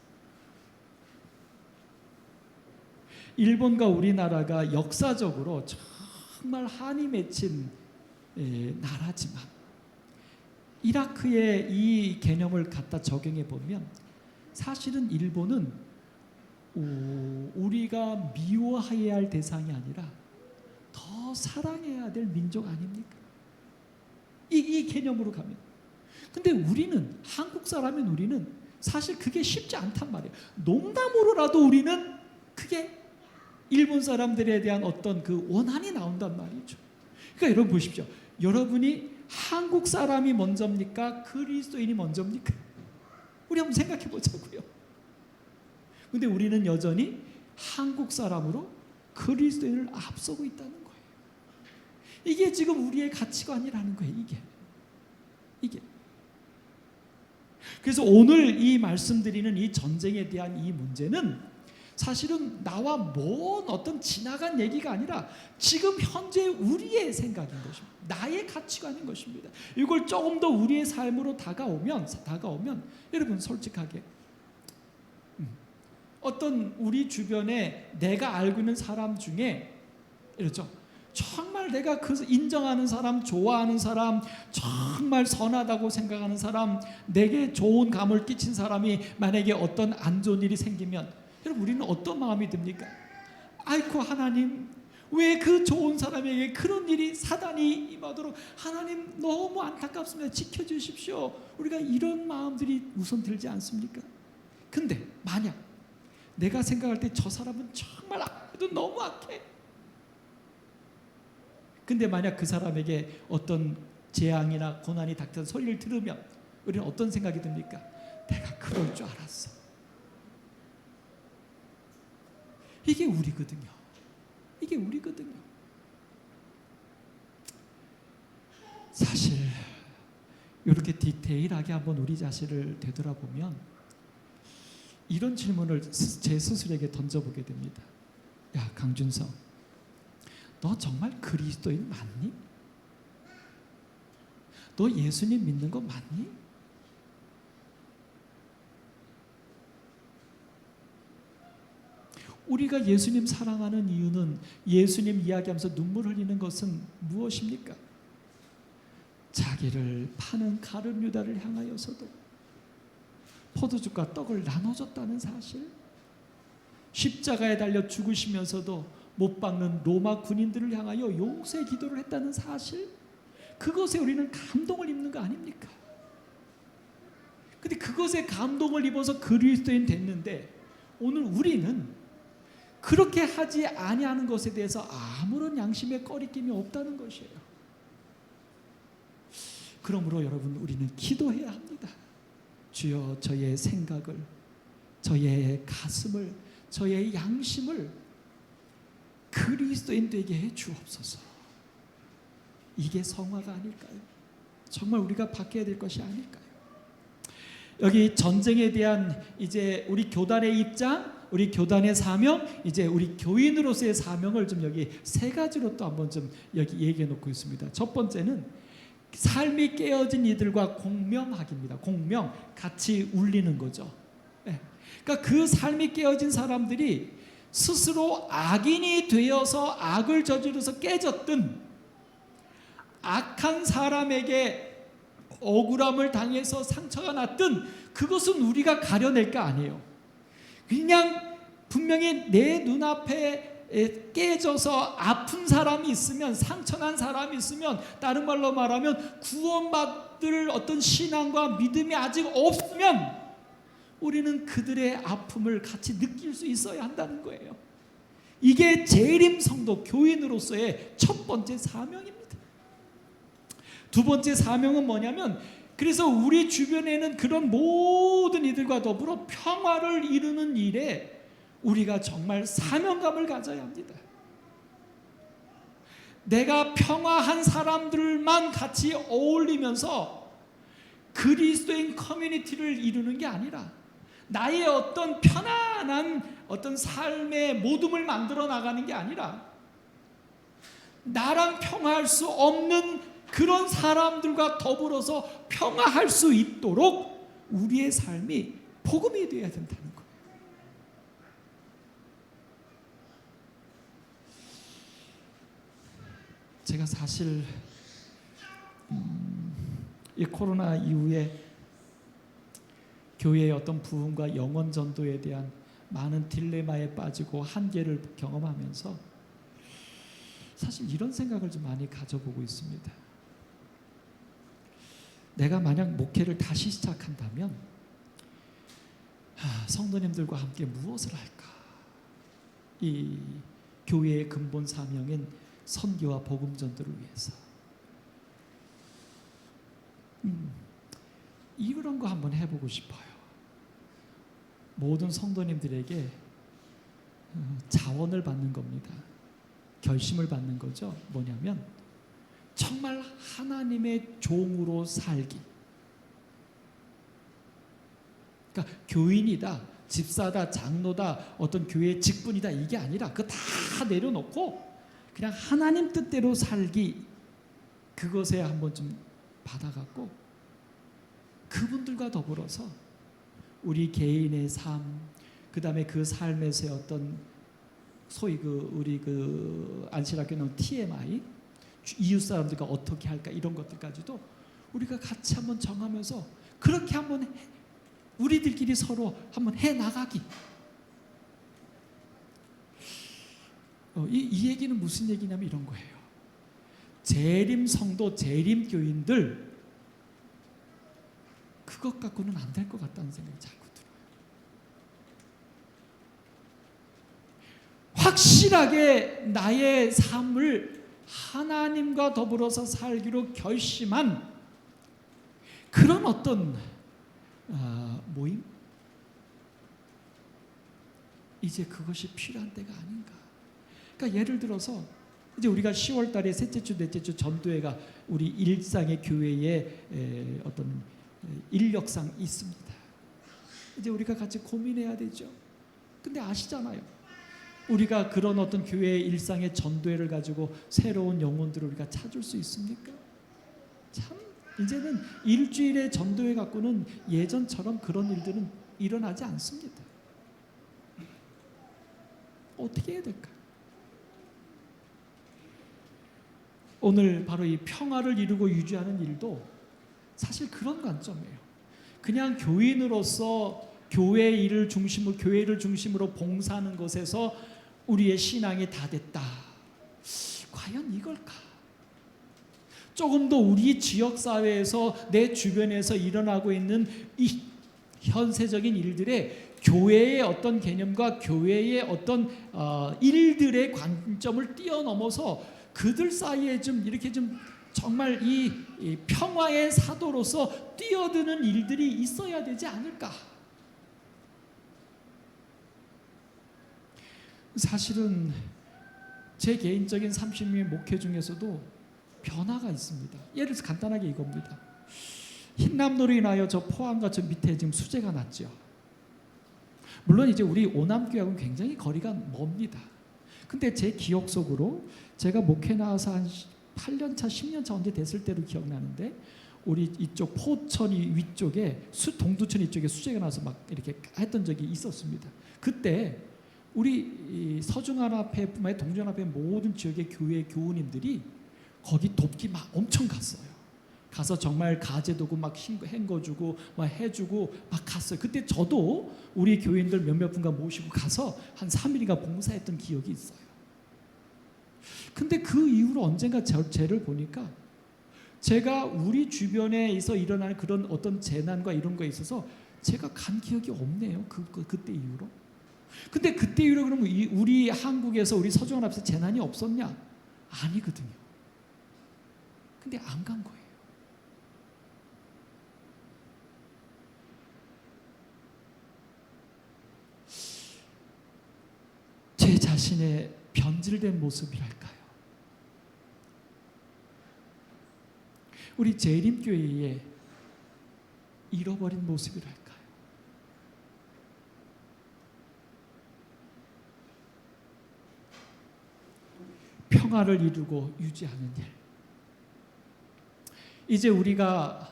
일본과 우리나라가 역사적으로 정말 한이 맺힌 나라지만 이라크의 이 개념을 갖다 적용해 보면 사실은 일본은 우리가 미워해야 할 대상이 아니라 더 사랑해야 될 민족 아닙니까? 이 개념으로 가면. 근데 우리는 한국 사람인 우리는 사실 그게 쉽지 않단 말이에요. 농담으로라도 우리는 그게 일본 사람들에 대한 어떤 그 원한이 나온단 말이죠. 그러니까 여러분 보십시오. 여러분이 한국 사람이 먼저입니까? 그리스도인이 먼저입니까? 우리 한번 생각해 보자고요. 근데 우리는 여전히 한국 사람으로 그리스도인을 앞서고 있다는 거예요. 이게 지금 우리의 가치관이라는 거예요. 이게. 그래서 오늘 이 말씀드리는 이 전쟁에 대한 이 문제는 사실은 나와 먼 어떤 지나간 얘기가 아니라 지금 현재 우리의 생각인 것입니다. 나의 가치관인 것입니다. 이걸 조금 더 우리의 삶으로 다가오면 여러분 솔직하게 어떤 우리 주변에 내가 알고 있는 사람 중에 이렇죠. 정말 내가 그 인정하는 사람, 좋아하는 사람, 정말 선하다고 생각하는 사람, 내게 좋은 감을 끼친 사람이 만약에 어떤 안 좋은 일이 생기면 여러분 우리는 어떤 마음이 듭니까? 아이고 하나님 왜 그 좋은 사람에게 그런 일이 사단이 임하도록 하나님 너무 안타깝습니다. 지켜주십시오. 우리가 이런 마음들이 우선 들지 않습니까? 근데 만약 내가 생각할 때 저 사람은 정말 너무 악해. 근데 만약 그 사람에게 어떤 재앙이나 고난이 닥쳐서 소리를 들으면 우리는 어떤 생각이 듭니까? 내가 그럴 줄 알았어. 이게 우리거든요. 사실 이렇게 디테일하게 한번 우리 자신을 되돌아보면 이런 질문을 제 스스로에게 던져보게 됩니다. 야 강준성, 너 정말 그리스도인 맞니? 너 예수님 믿는 거 맞니? 우리가 예수님 사랑하는 이유는 예수님 이야기하면서 눈물 흘리는 것은 무엇입니까? 자기를 파는 가룟 유다를 향하여서도 포도주과 떡을 나눠줬다는 사실, 십자가에 달려 죽으시면서도 못 박는 로마 군인들을 향하여 용서의 기도를 했다는 사실, 그것에 우리는 감동을 입는 거 아닙니까? 근데 그것에 감동을 입어서 그리스도인 됐는데 오늘 우리는 그렇게 하지 아니하는 것에 대해서 아무런 양심의 꺼리낌이 없다는 것이에요. 그러므로 여러분 우리는 기도해야 합니다. 주여 저의 생각을, 저의 가슴을, 저의 양심을 그리스도인 되게 해 주옵소서. 이게 성화가 아닐까요? 정말 우리가 바뀌어야 될 것이 아닐까요? 여기 전쟁에 대한 이제 우리 교단의 입장, 우리 교단의 사명, 이제 우리 교인으로서의 사명을 좀 여기 세 가지로 또 한번 좀 여기 얘기해 놓고 있습니다. 첫 번째는 삶이 깨어진 이들과 공명하기입니다. 공명, 같이 울리는 거죠. 예. 그러니까 그 삶이 깨어진 사람들이 스스로 악인이 되어서 악을 저지르서 깨졌든 악한 사람에게 억울함을 당해서 상처가 났든 그것은 우리가 가려낼 게 아니에요. 그냥 분명히 내 눈앞에 깨져서 아픈 사람이 있으면, 상처난 사람이 있으면, 다른 말로 말하면 구원받을 어떤 신앙과 믿음이 아직 없으면 우리는 그들의 아픔을 같이 느낄 수 있어야 한다는 거예요. 이게 재림 성도 교인으로서의 첫 번째 사명입니다. 두 번째 사명은 뭐냐면, 그래서 우리 주변에는 그런 모든 이들과 더불어 평화를 이루는 일에 우리가 정말 사명감을 가져야 합니다. 내가 평화한 사람들만 같이 어울리면서 그리스도인 커뮤니티를 이루는 게 아니라 나의 어떤 편안한 어떤 삶의 모둠을 만들어 나가는 게 아니라 나랑 평화할 수 없는 그런 사람들과 더불어서 평화할 수 있도록 우리의 삶이 복음이 되어야 된다는 거예요. 제가 사실 이 코로나 이후에 교회의 어떤 부흥과 영혼 전도에 대한 많은 딜레마에 빠지고 한계를 경험하면서 사실 이런 생각을 좀 많이 가져보고 있습니다. 내가 만약 목회를 다시 시작한다면 성도님들과 함께 무엇을 할까? 이 교회의 근본 사명인 선교와 복음 전도를 위해서 이런 거 한번 해보고 싶어요. 모든 성도님들에게 자원을 받는 겁니다. 결심을 받는 거죠. 뭐냐면 정말 하나님의 종으로 살기. 그러니까 교인이다, 집사다, 장로다, 어떤 교회의 직분이다 이게 아니라 그거 다 내려놓고 그냥 하나님 뜻대로 살기, 그것에 한번 좀 받아갖고 그분들과 더불어서 우리 개인의 삶, 그 다음에 그 삶에서의 어떤 소위 우리 안실학교는 TMI, 이웃 사람들과 어떻게 할까 이런 것들까지도 우리가 같이 한번 정하면서 그렇게 한번 우리들끼리 서로 한번 해 나가기. 이 얘기는 무슨 얘기냐면 이런 거예요. 재림 성도, 재림 교인들 그것 갖고는 안 될 것 같다는 생각이 자꾸 들어요. 확실하게 나의 삶을 하나님과 더불어서 살기로 결심한 그런 어떤 모임? 이제 그것이 필요한 때가 아닌가. 그러니까 예를 들어서 이제 우리가 10월 달에 셋째 주, 넷째 주 전도회가 우리 일상의 교회의 어떤 인력상 있습니다. 이제 우리가 같이 고민해야 되죠. 근데 아시잖아요. 우리가 그런 어떤 교회의 일상의 전도회를 가지고 새로운 영혼들을 우리가 찾을 수 있습니까? 참 이제는 일주일의 전도회 갖고는 예전처럼 그런 일들은 일어나지 않습니다. 어떻게 해야 될까? 오늘 바로 이 평화를 이루고 유지하는 일도 사실 그런 관점이에요. 그냥 교인으로서 교회 일을 중심으로, 교회를 중심으로 봉사하는 것에서 우리의 신앙이 다 됐다. 과연 이걸까? 조금 더 우리 지역사회에서 내 주변에서 일어나고 있는 이 현세적인 일들에 교회의 어떤 개념과 교회의 어떤 일들의 관점을 뛰어넘어서 그들 사이에 좀 이렇게 좀 정말 이 평화의 사도로서 뛰어드는 일들이 있어야 되지 않을까? 사실은 제 개인적인 30년의 목회 중에서도 변화가 있습니다. 예를 들어서 간단하게 이겁니다. 흰남노로 인하여 저 포항과 저 밑에 지금 수재가 났죠. 물론 이제 우리 오남교회하고는 굉장히 거리가 멉니다. 근데 제 기억 속으로 제가 목회 나와서 한 8년 차, 10년 차 언제 됐을 때로 기억나는데 우리 이쪽 포천이 위쪽에 동두천 이쪽에 수재가 나서 막 이렇게 했던 적이 있었습니다. 그때 우리 서중안앞에뿐만 아니라 동중안앞의 모든 지역의 교회 교우님들이 거기 돕기 막 엄청 갔어요. 가서 정말 가재도구 막 헹궈주고 막 해주고 막 갔어요. 그때 저도 우리 교인들 몇몇 분과 모시고 가서 한 3일인가 봉사했던 기억이 있어요. 근데 그 이후로 언젠가 쟤를 보니까 제가 우리 주변에서 일어나는 그런 어떤 재난과 이런 거에 있어서 제가 간 기억이 없네요. 그때 이후로. 근데 그때 이후로 그러면 우리 한국에서 우리 서중원 앞에서 재난이 없었냐? 아니거든요. 근데 안 간 거예요. 제 자신의 변질된 모습이랄까요? 우리 재림교회의 잃어버린 모습이랄까요? 평화를 이루고 유지하는 일. 이제 우리가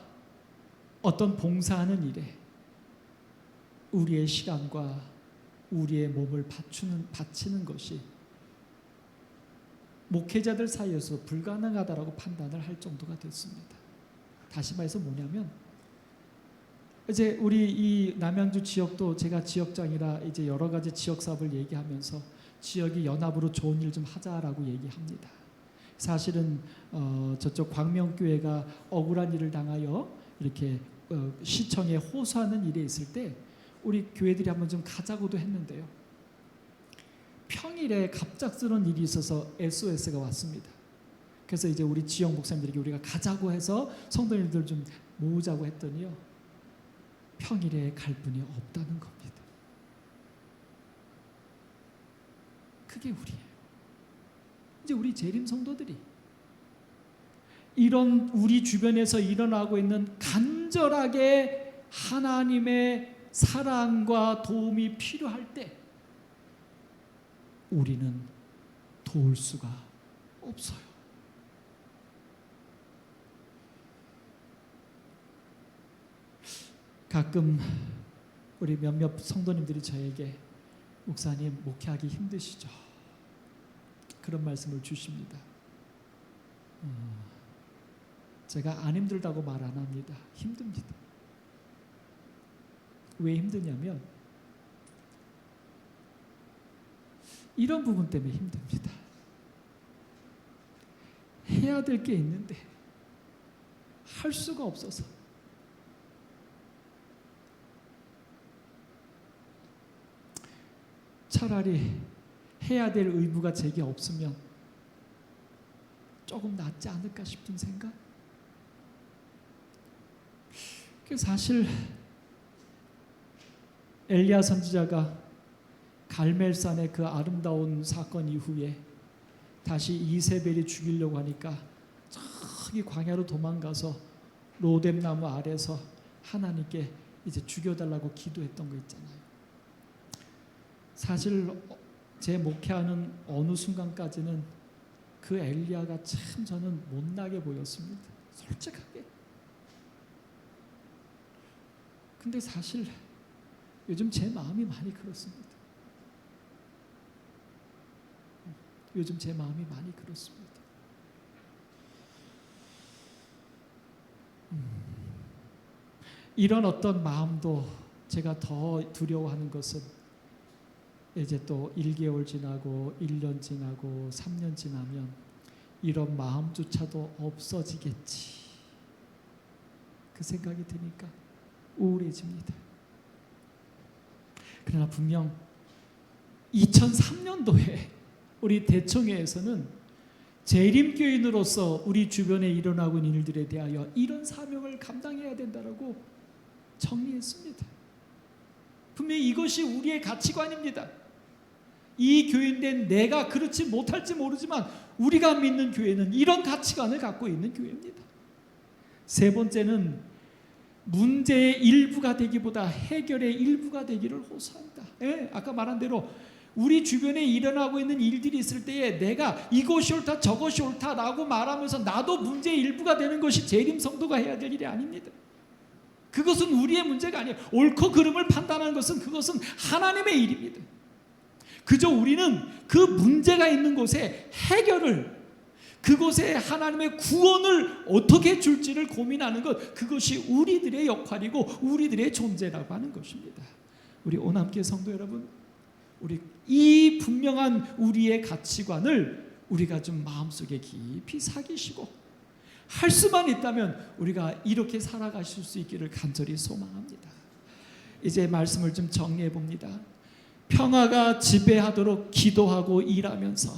어떤 봉사하는 일에 우리의 시간과 우리의 몸을 바치는 것이 목회자들 사이에서 불가능하다라고 판단을 할 정도가 됐습니다. 다시 말해서 뭐냐면 이제 우리 이 남양주 지역도 제가 지역장이라 이제 여러 가지 지역 사업을 얘기하면서 지역이 연합으로 좋은 일 좀 하자라고 얘기합니다. 사실은 저쪽 광명교회가 억울한 일을 당하여 이렇게 시청에 호소하는 일에 있을 때 우리 교회들이 한번 좀 가자고도 했는데요. 평일에 갑작스러운 일이 있어서 SOS가 왔습니다. 그래서 이제 우리 지역 목사님들에게 우리가 가자고 해서 성도님들 좀 모으자고 했더니요. 평일에 갈 분이 없다는 겁니다. 그게 우리예요. 이제 우리 재림 성도들이 이런 우리 주변에서 일어나고 있는 간절하게 하나님의 사랑과 도움이 필요할 때 우리는 도울 수가 없어요. 가끔 우리 몇몇 성도님들이 저에게 목사님 목회하기 힘드시죠? 그런 말씀을 주십니다. 제가 안 힘들다고 말 안 합니다. 힘듭니다. 왜 힘드냐면 이런 부분 때문에 힘듭니다. 해야 될 게 있는데 할 수가 없어서. 차라리 해야 될 의무가 제게 없으면 조금 낫지 않을까 싶은 생각? 사실 엘리야 선지자가 갈멜산의 그 아름다운 사건 이후에 다시 이세벨이 죽이려고 하니까 저기 광야로 도망가서 로뎀나무 아래서 하나님께 이제 죽여달라고 기도했던 거 있잖아요. 사실 제 목회하는 어느 순간까지는 그 엘리야가 참 저는 못나게 보였습니다. 솔직하게. 근데 사실 요즘 제 마음이 많이 그렇습니다. 요즘 제 마음이 많이 그렇습니다. 이런 어떤 마음도 제가 더 두려워하는 것은 이제 또 1개월 지나고 1년 지나고 3년 지나면 이런 마음조차도 없어지겠지. 그 생각이 드니까 우울해집니다. 그러나 분명 2003년도에 우리 대청회에서는 재림교인으로서 우리 주변에 일어나고 있는 일들에 대하여 이런 사명을 감당해야 된다라고 정리했습니다. 분명히 이것이 우리의 가치관입니다. 이 교인된 내가 그렇지 못할지 모르지만 우리가 믿는 교회는 이런 가치관을 갖고 있는 교회입니다. 세 번째는 문제의 일부가 되기보다 해결의 일부가 되기를 호소한다. 아까 말한 대로 우리 주변에 일어나고 있는 일들이 있을 때에 내가 이것이 옳다 저것이 옳다라고 말하면서 나도 문제의 일부가 되는 것이 재림 성도가 해야 될 일이 아닙니다. 그것은 우리의 문제가 아니에요. 옳고 그름을 판단하는 것은 그것은 하나님의 일입니다. 그저 우리는 그 문제가 있는 곳에 해결을, 그곳에 하나님의 구원을 어떻게 줄지를 고민하는 것, 그것이 우리들의 역할이고 우리들의 존재라고 하는 것입니다. 우리 오남교회 성도 여러분, 우리 이 분명한 우리의 가치관을 우리가 좀 마음속에 깊이 새기시고 할 수만 있다면 우리가 이렇게 살아가실 수 있기를 간절히 소망합니다. 이제 말씀을 좀 정리해 봅니다. 평화가 지배하도록 기도하고 일하면서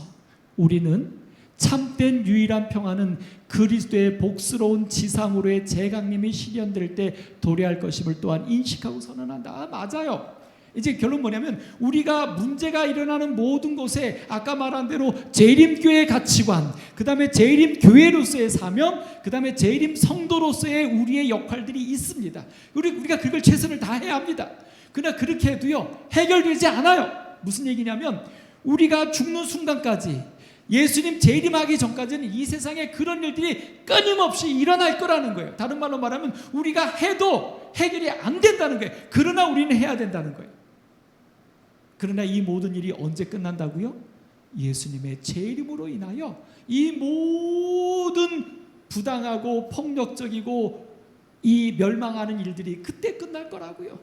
우리는 참된 유일한 평화는 그리스도의 복스러운 지상으로의 재강림이 실현될 때 도래할 것임을 또한 인식하고 선언한다. 맞아요. 이제 결론 뭐냐면 우리가 문제가 일어나는 모든 곳에 아까 말한 대로 재림교회의 가치관, 그 다음에 재림교회로서의 사명, 그 다음에 재림 성도로서의 우리의 역할들이 있습니다. 우리가 그걸 최선을 다해야 합니다. 그러나 그렇게 해도요 해결되지 않아요. 무슨 얘기냐면 우리가 죽는 순간까지, 예수님 재림하기 전까지는 이 세상에 그런 일들이 끊임없이 일어날 거라는 거예요. 다른 말로 말하면 우리가 해도 해결이 안 된다는 거예요. 그러나 우리는 해야 된다는 거예요. 그러나 이 모든 일이 언제 끝난다고요? 예수님의 재림으로 인하여 이 모든 부당하고 폭력적이고 이 멸망하는 일들이 그때 끝날 거라고요.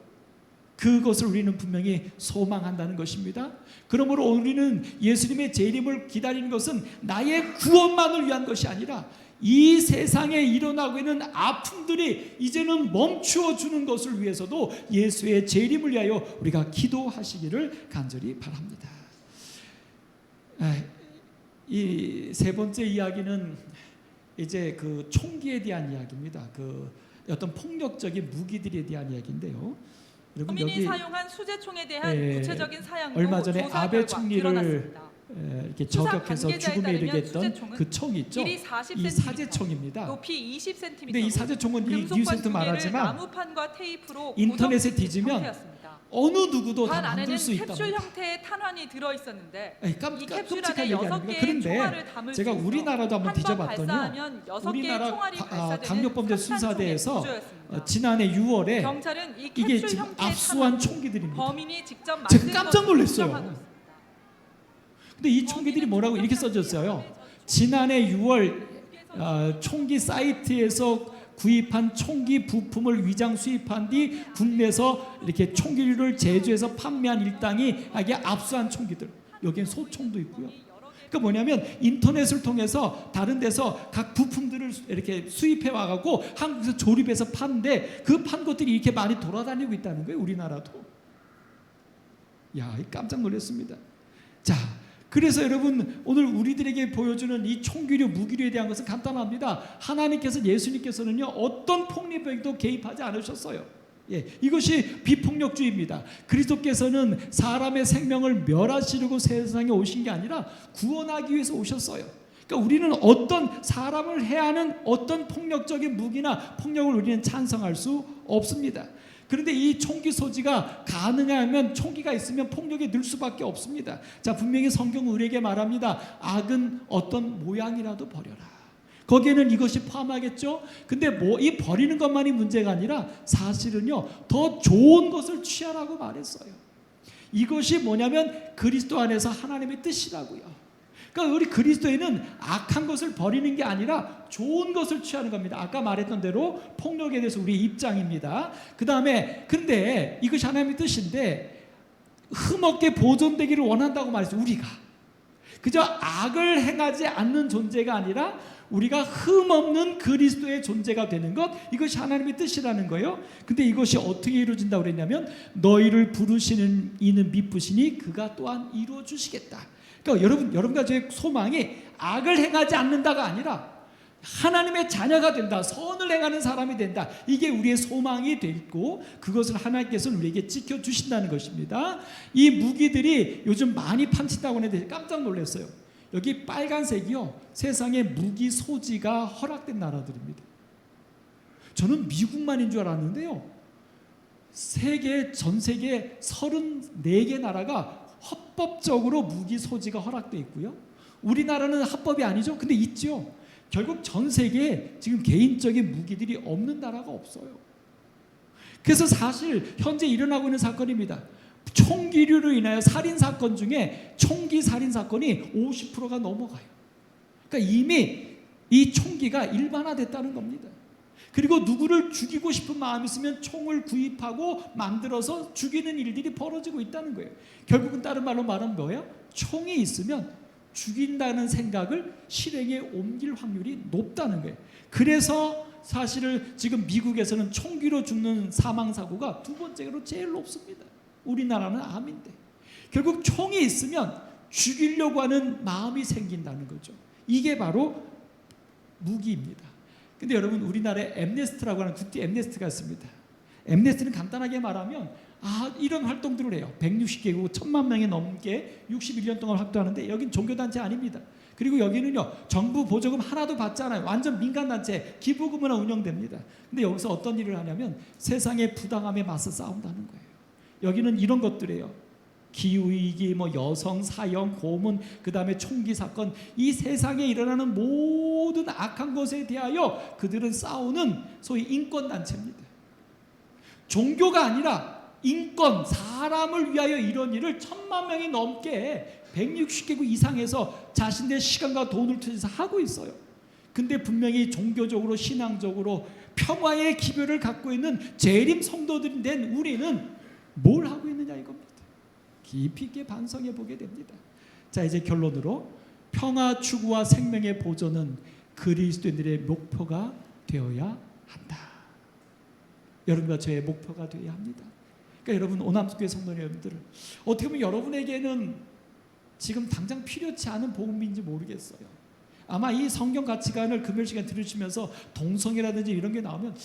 그것을 우리는 분명히 소망한다는 것입니다. 그러므로 우리는 예수님의 재림을 기다리는 것은 나의 구원만을 위한 것이 아니라 이 세상에 일어나고 있는 아픔들이 이제는 멈추어 주는 것을 위해서도 예수의 재림을 위하여 우리가 기도하시기를 간절히 바랍니다. 이 세 번째 이야기는 이제 그 총기에 대한 이야기입니다. 그 어떤 폭력적인 무기들에 대한 이야기인데요. 범인이 사용한 수제총에 대한 구체적인 사양도 얼마 전에 조사 아베 결과 총리를 드러났습니다. 이렇게 수사 저격해서 관계자에 죽음에 이르게 따르면 했던 수제총은 그 총 있죠. 길이 40cm, 이 사제총입니다. 높이 20cm. 근데 이 사제총은 이 금속관 뉴스에도 두 개를 말하지만 나무판과 테이프로 인터넷에 고정시킨 뒤지면 형태였습니다. 어느 누구도 다 관 만들 안에는 수 있다. 캡슐 형태의 탄환이 들어 있었는데 이 캡슐 끔찍한 안에 얘기 6개의 아닙니까? 그런데 총알을 담을 제가 수 있어 우리나라도 한번 한번 뒤져봤더니요. 발사하면 6개의 우리나라 총알이 발사되는 강력범죄 산탄총의 수사대에서 구조였습니다. 지난해 6월에 경찰은 이 이게 캡슐 지금 형태의 압수한 탄환을 총기들입니다. 범인이 직접 제가 만든 깜짝 것으로 놀랐어요. 추정하고 있습니다. 근데 이 총기들이 뭐라고 이렇게 써졌어요. 지난해 6월 총기 사이트에서 구입한 총기 부품을 위장 수입한 뒤 국내에서 이렇게 총기를 제조해서 판매한 일당이 이게 압수한 총기들. 여기엔 소총도 있고요. 그러니까 뭐냐면 인터넷을 통해서 다른 데서 각 부품들을 이렇게 수입해 와갖고 한국에서 조립해서 파는데 그 판 것들이 이렇게 많이 돌아다니고 있다는 거예요. 우리나라도. 야, 깜짝 놀랐습니다. 자, 그래서 여러분 오늘 우리들에게 보여주는 이 총기류 무기류에 대한 것은 간단합니다. 하나님께서 예수님께서는요 어떤 폭력에도 개입하지 않으셨어요. 이것이 비폭력주의입니다. 그리스도께서는 사람의 생명을 멸하시려고 세상에 오신 게 아니라 구원하기 위해서 오셨어요. 그러니까 우리는 어떤 사람을 해하는 어떤 폭력적인 무기나 폭력을 우리는 찬성할 수 없습니다. 그런데 이 총기 소지가 가능하면 총기가 있으면 폭력이 늘 수밖에 없습니다. 자, 분명히 성경은 우리에게 말합니다. 악은 어떤 모양이라도 버려라. 거기에는 이것이 포함하겠죠. 근데 이 버리는 것만이 문제가 아니라 사실은요 더 좋은 것을 취하라고 말했어요. 이것이 뭐냐면 그리스도 안에서 하나님의 뜻이라고요. 그러니까 우리 그리스도인은 악한 것을 버리는 게 아니라 좋은 것을 취하는 겁니다. 아까 말했던 대로 폭력에 대해서 우리의 입장입니다. 그 다음에 근데 이것이 하나님의 뜻인데 흠없게 보존되기를 원한다고 말했어요. 우리가 그저 악을 행하지 않는 존재가 아니라 우리가 흠없는 그리스도의 존재가 되는 것, 이것이 하나님의 뜻이라는 거예요. 근데 이것이 어떻게 이루어진다고 그랬냐면 너희를 부르시는 이는 미쁘시니 그가 또한 이루어 주시겠다. 그러니까 여러분과 저의 소망이 악을 행하지 않는다가 아니라 하나님의 자녀가 된다, 선을 행하는 사람이 된다. 이게 우리의 소망이 되고 그것을 하나님께서 우리에게 지켜주신다는 것입니다. 이 무기들이 요즘 많이 판친다고 하는데 깜짝 놀랐어요. 여기 빨간색이요 세상에 무기 소지가 허락된 나라들입니다. 저는 미국만인 줄 알았는데요 전 세계 34개 나라가 헌법적으로 무기 소지가 허락돼 있고요. 우리나라는 합법이 아니죠. 근데 있죠. 결국 전 세계에 지금 개인적인 무기들이 없는 나라가 없어요. 그래서 사실 현재 일어나고 있는 사건입니다. 총기류로 인하여 살인 사건 중에 총기 살인 사건이 50%가 넘어가요. 그러니까 이미 이 총기가 일반화됐다는 겁니다. 그리고 누구를 죽이고 싶은 마음이 있으면 총을 구입하고 만들어서 죽이는 일들이 벌어지고 있다는 거예요. 결국은 다른 말로 말하면 뭐예요? 총이 있으면 죽인다는 생각을 실행에 옮길 확률이 높다는 거예요. 그래서 사실은 지금 미국에서는 총기로 죽는 사망 사고가 두 번째로 제일 높습니다. 우리나라는 암인데 결국 총이 있으면 죽이려고 하는 마음이 생긴다는 거죠. 이게 바로 무기입니다. 근데 여러분 우리나라에 엠네스트라고 하는 국제 엠네스트가 있습니다. 엠네스트는 간단하게 말하면 이런 활동들을 해요. 160개국 1000만 명이 넘게 61년 동안 활동하는데 여긴 종교단체 아닙니다. 그리고 여기는요 정부 보조금 하나도 받지 않아요. 완전 민간단체 기부금으로 운영됩니다. 근데 여기서 어떤 일을 하냐면 세상의 부당함에 맞서 싸운다는 거예요. 여기는 이런 것들이에요. 기후위기, 여성 사형, 고문, 그 다음에 총기 사건, 이 세상에 일어나는 모든 악한 것에 대하여 그들은 싸우는 소위 인권단체입니다. 종교가 아니라 인권, 사람을 위하여 이런 일을 1000만 명이 넘게 160개국 이상에서 자신의 시간과 돈을 투자해서 하고 있어요. 근데 분명히 종교적으로 신앙적으로 평화의 기별을 갖고 있는 재림 성도들이 된 우리는 뭘 하고 있느냐 이겁니다. 깊이 있게 반성해 보게 됩니다. 자, 이제 결론으로 평화 추구와 생명의 보존은 그리스도인들의 목표가 되어야 한다. 여러분과 저의 목표가 되어야 합니다. 그러니까 여러분 오남교회 성도 여러분들 어떻게 보면 여러분에게는 지금 당장 필요치 않은 복음인지 모르겠어요. 아마 이 성경 가치관을 금요일 시간 들으시면서 동성애라든지 이런 게 나오면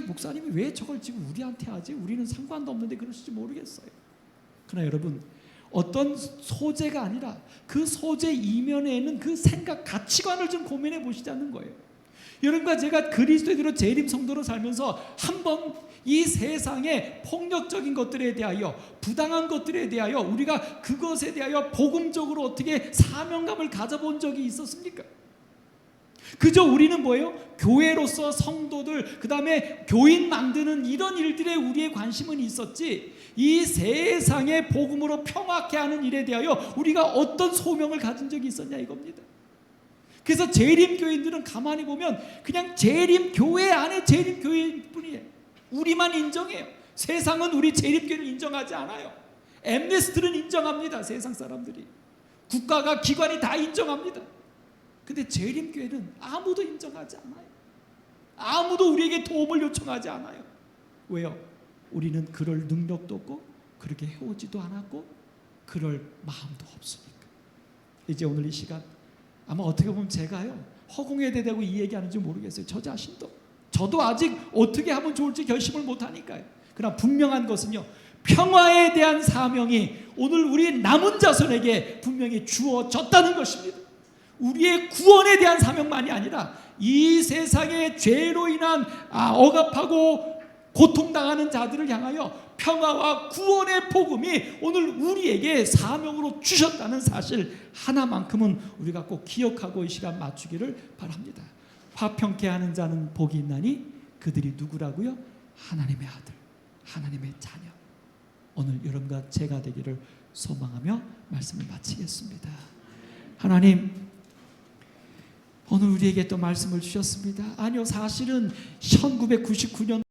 목사님이 왜 저걸 지금 우리한테 하지? 우리는 상관도 없는데 그러실지 모르겠어요. 그러나 여러분 어떤 소재가 아니라 그 소재 이면에 있는 그 생각 가치관을 좀 고민해 보시자는 거예요. 여러분과 제가 그리스도인으로 재림 성도로 살면서 한번 이 세상의 폭력적인 것들에 대하여 부당한 것들에 대하여 우리가 그것에 대하여 복음적으로 어떻게 사명감을 가져본 적이 있었습니까? 그저 우리는 뭐예요? 교회로서 성도들 그 다음에 교인 만드는 이런 일들에 우리의 관심은 있었지 이 세상의 복음으로 평화케 하는 일에 대하여 우리가 어떤 소명을 가진 적이 있었냐 이겁니다. 그래서 재림교인들은 가만히 보면 그냥 재림교회 안에 재림교회일 뿐이에요. 우리만 인정해요. 세상은 우리 재림교회를 인정하지 않아요. 엠네스트는 인정합니다. 세상 사람들이. 국가가 기관이 다 인정합니다. 근데 재림교회는 아무도 인정하지 않아요. 아무도 우리에게 도움을 요청하지 않아요. 왜요? 우리는 그럴 능력도 없고 그렇게 해오지도 않았고 그럴 마음도 없으니까. 이제 오늘 이 시간 아마 어떻게 보면 제가요 허공에 대대고 이 얘기하는지 모르겠어요. 저 자신도 저도 아직 어떻게 하면 좋을지 결심을 못하니까요. 그러나 분명한 것은요 평화에 대한 사명이 오늘 우리 남은 자손에게 분명히 주어졌다는 것입니다. 우리의 구원에 대한 사명만이 아니라 이 세상의 죄로 인한 억압하고 고통당하는 자들을 향하여 평화와 구원의 복음이 오늘 우리에게 사명으로 주셨다는 사실 하나만큼은 우리가 꼭 기억하고 이 시간 맞추기를 바랍니다. 화평케 하는 자는 복이 있나니 그들이 누구라고요? 하나님의 아들, 하나님의 자녀. 오늘 여러분과 제가 되기를 소망하며 말씀을 마치겠습니다. 하나님 오늘 우리에게 또 말씀을 주셨습니다. 아니요, 사실은 1999년